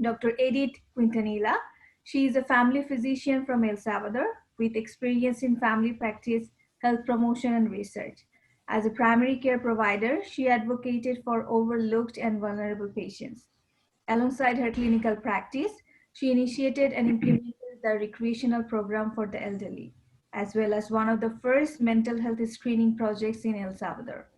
Dr. Edith Quintanilla. She is a family physician from El Salvador with experience in family practice, health promotion, and research. As a primary care provider, she advocated for overlooked and vulnerable patients. Alongside her clinical practice, she initiated and implemented the recreational program for the elderly, as well as one of the first mental health screening projects in El Salvador.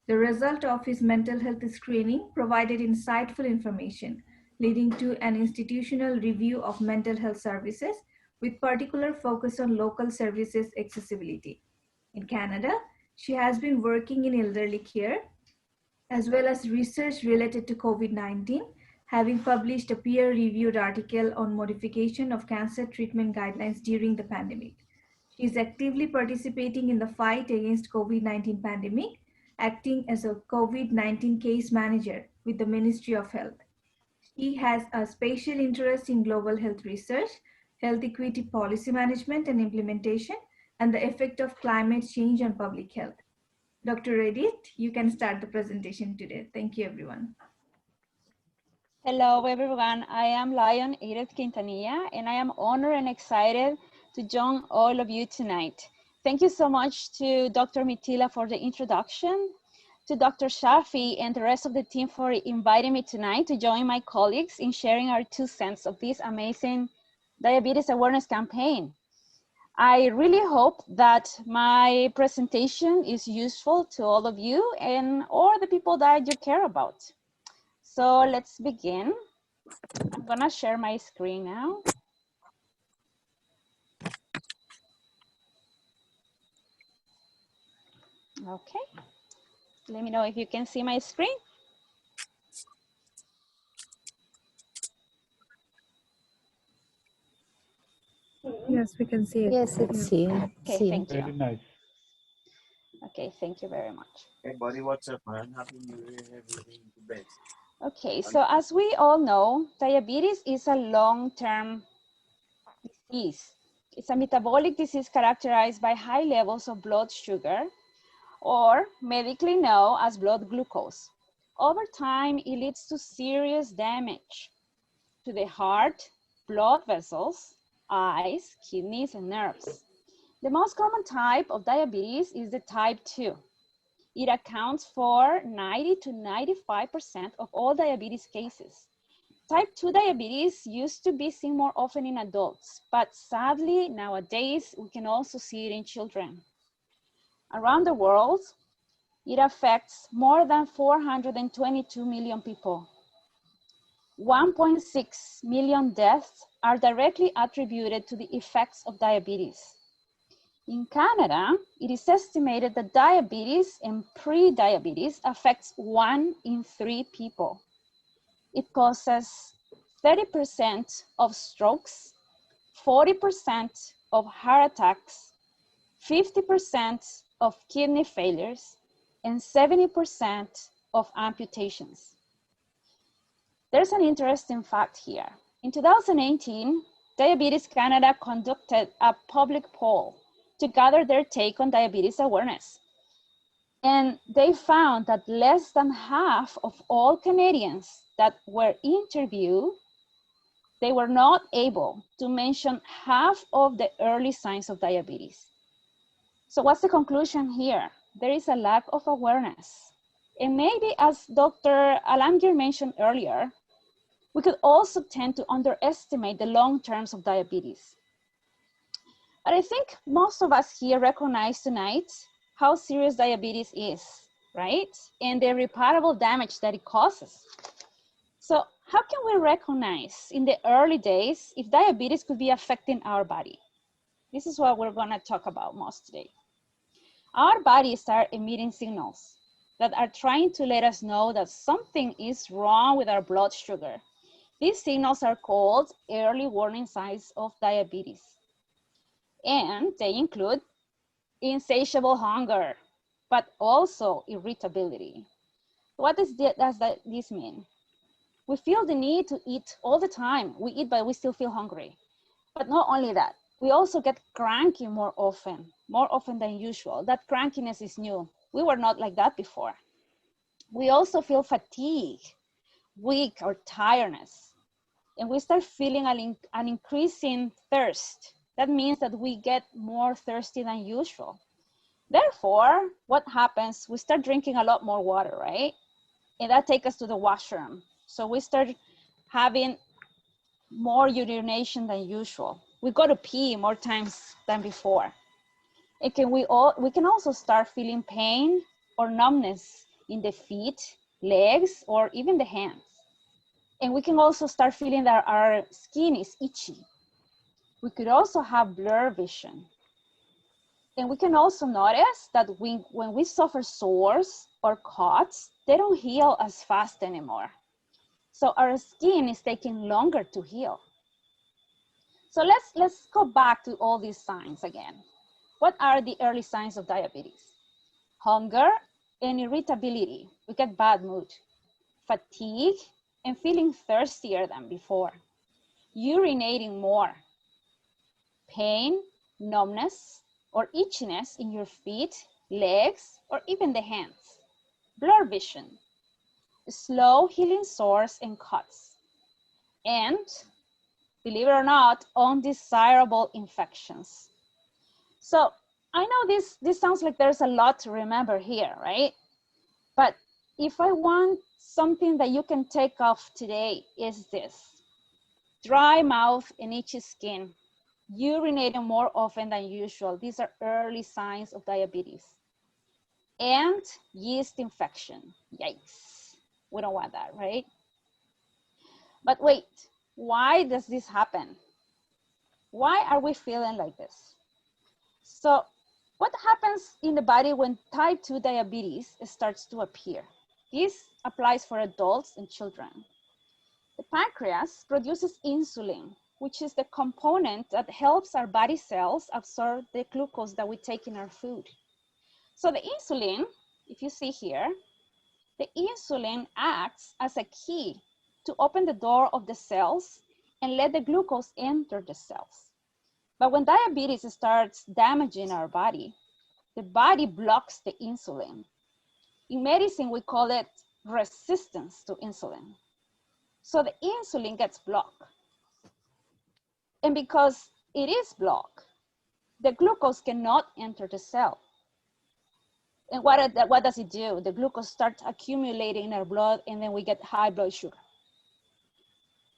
The result of his mental health screening provided insightful information, leading to an institutional review of mental health services with particular focus on local services accessibility. In Canada, she has been working in elderly care as well as research related to COVID-19, having published a peer-reviewed article on modification of cancer treatment guidelines during the pandemic. She is actively participating in the fight against COVID-19 pandemic, acting as a COVID-19 case manager with the Ministry of Health. She has a special interest in global health research, health equity policy management and implementation, and the effect of climate change on public health. Dr. Edith, you can start the presentation today. Thank you, everyone. Hello, everyone. I am Lion Edith Quintanilla, and I am honored and excited to join all of you tonight. Thank you so much to Dr. Mitila for the introduction, to Dr. Shafi and the rest of the team for inviting me tonight to join my colleagues in sharing our 2 cents of this amazing diabetes awareness campaign. I really hope that my presentation is useful to all of you and or the people that you care about. So let's begin. I'm gonna share my screen now. Okay, let me know if you can see my screen. Yes, we can see it. Yes, it's here. Okay, thank you. Very nice. Okay, thank you very much. Hey buddy, what's up, man? Happy New Year, everything to bed. Okay, so as we all know, diabetes is a long-term disease. It's a metabolic disease characterized by high levels of blood sugar, or medically known as blood glucose. Over time, it leads to serious damage to the heart, blood vessels, eyes, kidneys, and nerves. The most common type of diabetes is the type 2. It accounts for 90 to 95% of all diabetes cases. Type 2 diabetes used to be seen more often in adults, but sadly, nowadays, we can also see it in children. Around the world, it affects more than 422 million people. 1.6 million deaths are directly attributed to the effects of diabetes. In Canada, it is estimated that diabetes and pre-diabetes affects 1 in 3 people. It causes 30% of strokes, 40% of heart attacks, 50% of kidney failures, and 70% of amputations. There's an interesting fact here. In 2018, Diabetes Canada conducted a public poll to gather their take on diabetes awareness. And they found that less than half of all Canadians that were interviewed, they were not able to mention half of the early signs of diabetes. So what's the conclusion here? There is a lack of awareness. And maybe, as Dr. Alamgir mentioned earlier, we could also tend to underestimate the long terms of diabetes. But I think most of us here recognize tonight how serious diabetes is, right? And the irreparable damage that it causes. So how can we recognize in the early days if diabetes could be affecting our body? This is what we're gonna talk about most today. Our bodies start emitting signals that are trying to let us know that something is wrong with our blood sugar. These signals are called early warning signs of diabetes. And they include insatiable hunger, but also irritability. What does this mean? We feel the need to eat all the time. We eat, but we still feel hungry. But not only that, we also get cranky more often than usual. That crankiness is new. We were not like that before. We also feel fatigue, weak, or tiredness. and we start feeling an increasing thirst. That means that we get more thirsty than usual. Therefore, what happens? We start drinking a lot more water, right? And that takes us to the washroom. So we start having more urination than usual. We go to pee more times than before. We can also start feeling pain or numbness in the feet, legs, or even the hands. And we can also start feeling that our skin is itchy. We could also have blurred vision. And we can also notice that when we suffer sores or cuts, they don't heal as fast anymore. So our skin is taking longer to heal. So let's go back to all these signs again. What are the early signs of diabetes? Hunger and irritability. We get bad mood. Fatigue and feeling thirstier than before. Urinating more. Pain, numbness, or itchiness in your feet, legs, or even the hands. Blurred vision. Slow healing sores and cuts. And, believe it or not, undesirable infections. So I know this sounds like there's a lot to remember here, right? But if I want something that you can take off today, is this. Dry mouth and itchy skin. Urinating more often than usual. These are early signs of diabetes. And yeast infection. Yikes. We don't want that, right? But wait, why does this happen? Why are we feeling like this? So what happens in the body when type 2 diabetes starts to appear? This applies for adults and children. The pancreas produces insulin, which is the component that helps our body cells absorb the glucose that we take in our food. So the insulin, if you see here, the insulin acts as a key to open the door of the cells and let the glucose enter the cells. But when diabetes starts damaging our body, the body blocks the insulin. In medicine, we call it resistance to insulin. So the insulin gets blocked. And because it is blocked, the glucose cannot enter the cell. And what does it do? The glucose starts accumulating in our blood, and then we get high blood sugar.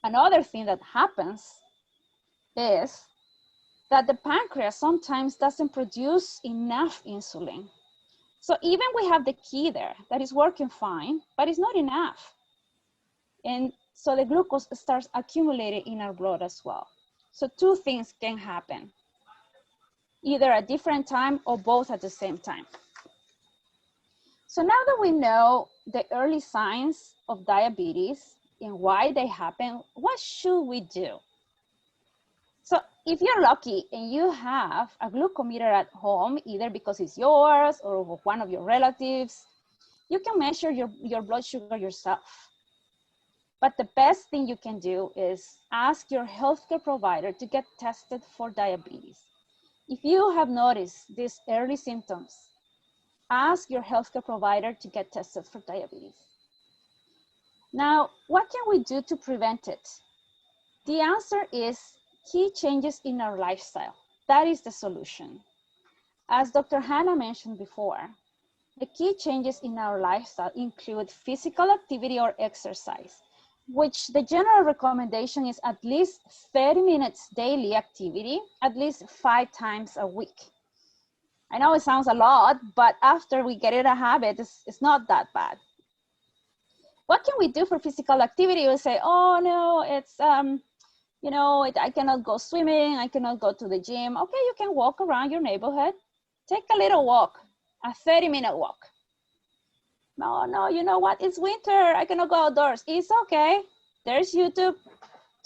Another thing that happens is that the pancreas sometimes doesn't produce enough insulin. So even we have the key there that is working fine, but it's not enough. And so the glucose starts accumulating in our blood as well. So two things can happen, either at different time or both at the same time. So now that we know the early signs of diabetes and why they happen, what should we do? So if you're lucky and you have a glucometer at home, either because it's yours or one of your relatives, you can measure your blood sugar yourself. But the best thing you can do is ask your healthcare provider to get tested for diabetes. If you have noticed these early symptoms, ask your healthcare provider to get tested for diabetes. Now, what can we do to prevent it? The answer is key changes in our lifestyle. That is the solution. As Dr. Hannah mentioned before, the key changes in our lifestyle include physical activity or exercise, which the general recommendation is at least 30 minutes daily activity, at least 5 times a week. I know it sounds a lot, but after we get it a habit, it's not that bad. What can we do for physical activity? We say, oh no, it's, I cannot go swimming, I cannot go to the gym. Okay, you can walk around your neighborhood. Take a little walk, a 30-minute walk. No, you know what? It's winter, I cannot go outdoors. It's okay, there's YouTube.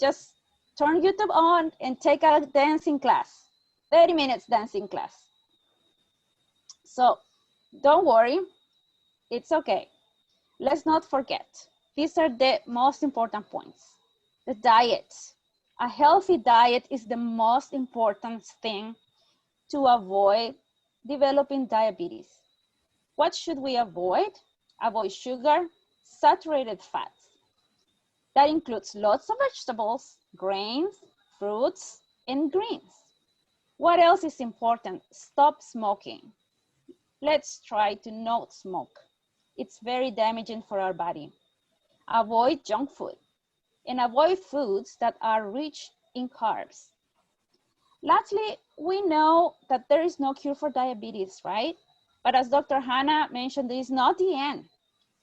Just turn YouTube on and take a dancing class, 30 minutes dancing class. So don't worry, it's okay. Let's not forget, these are the most important points. The diet. A healthy diet is the most important thing to avoid developing diabetes. What should we avoid? Avoid sugar, saturated fats. That includes lots of vegetables, grains, fruits, and greens. What else is important? Stop smoking. Let's try to not smoke. It's very damaging for our body. Avoid junk food and avoid foods that are rich in carbs. Lastly, we know that there is no cure for diabetes, right? But as Dr. Hannah mentioned, this is not the end.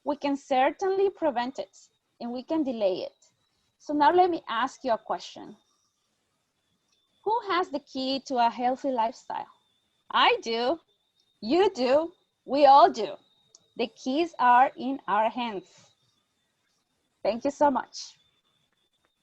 We can certainly prevent it and we can delay it. So now let me ask you a question. Who has the key to a healthy lifestyle? I do, you do, we all do. The keys are in our hands. Thank you so much.